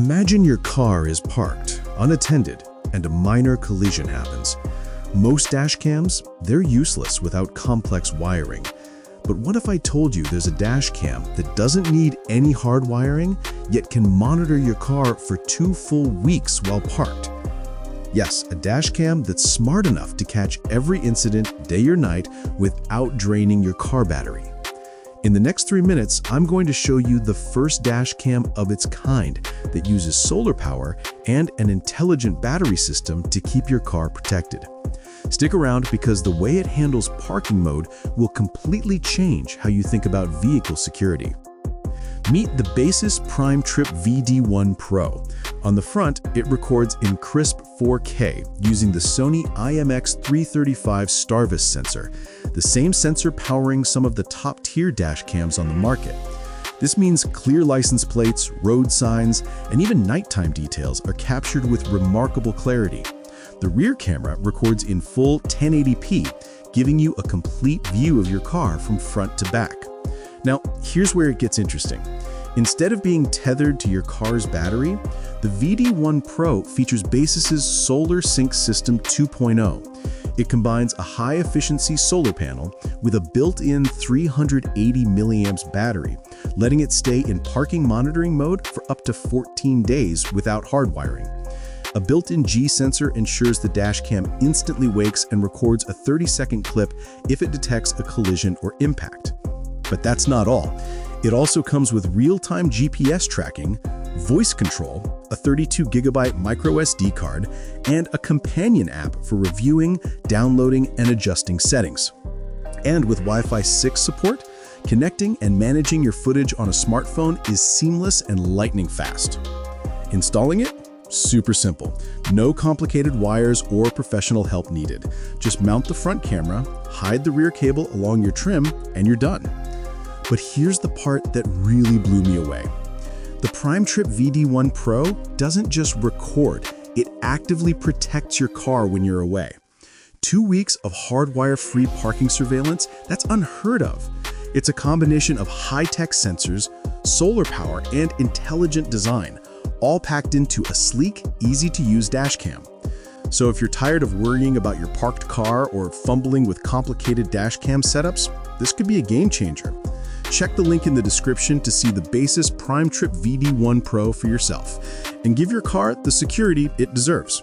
Imagine your car is parked, unattended, and a minor collision happens. Most dash cams, they're useless without complex wiring. But what if I told you there's a dash cam that doesn't need any hard wiring, yet can monitor your car for 2 full weeks while parked? Yes, a dash cam that's smart enough to catch every incident, day or night, without draining your car battery. In the next 3 minutes, I'm going to show you the first dash cam of its kind that uses solar power and an intelligent battery system to keep your car protected. Stick around because the way it handles parking mode will completely change how you think about vehicle security. Meet the Baseus PrimeTrip VD1 Pro. On the front, it records in crisp 4K using the Sony IMX335 STARVIS sensor, the same sensor powering some of the top-tier dash cams on the market. This means clear license plates, road signs, and even nighttime details are captured with remarkable clarity. The rear camera records in full 1080p, giving you a complete view of your car from front to back. Now, here's where it gets interesting. Instead of being tethered to your car's battery, the VD1 Pro features Baseus' Solar Sync System 2.0. It combines a high-efficiency solar panel with a built-in 380 milliamps battery, letting it stay in parking monitoring mode for up to 14 days without hard wiring. A built-in G sensor ensures the dash cam instantly wakes and records a 30-second clip if it detects a collision or impact. But that's not all. It also comes with real-time GPS tracking, voice control, a 32GB micro SD card, and a companion app for reviewing, downloading, and adjusting settings. And with Wi-Fi 6 support, connecting and managing your footage on a smartphone is seamless and lightning fast. Installing it? Super simple. No complicated wires or professional help needed. Just mount the front camera, hide the rear cable along your trim, and you're done. But here's the part that really blew me away. The PrimeTrip VD1 Pro doesn't just record, it actively protects your car when you're away. 2 weeks of hardwire-free parking surveillance, that's unheard of. It's a combination of high-tech sensors, solar power, and intelligent design, all packed into a sleek, easy-to-use dash cam. So if you're tired of worrying about your parked car or fumbling with complicated dash cam setups, this could be a game changer. Check the link in the description to see the Baseus PrimeTrip VD1 Pro for yourself and give your car the security it deserves.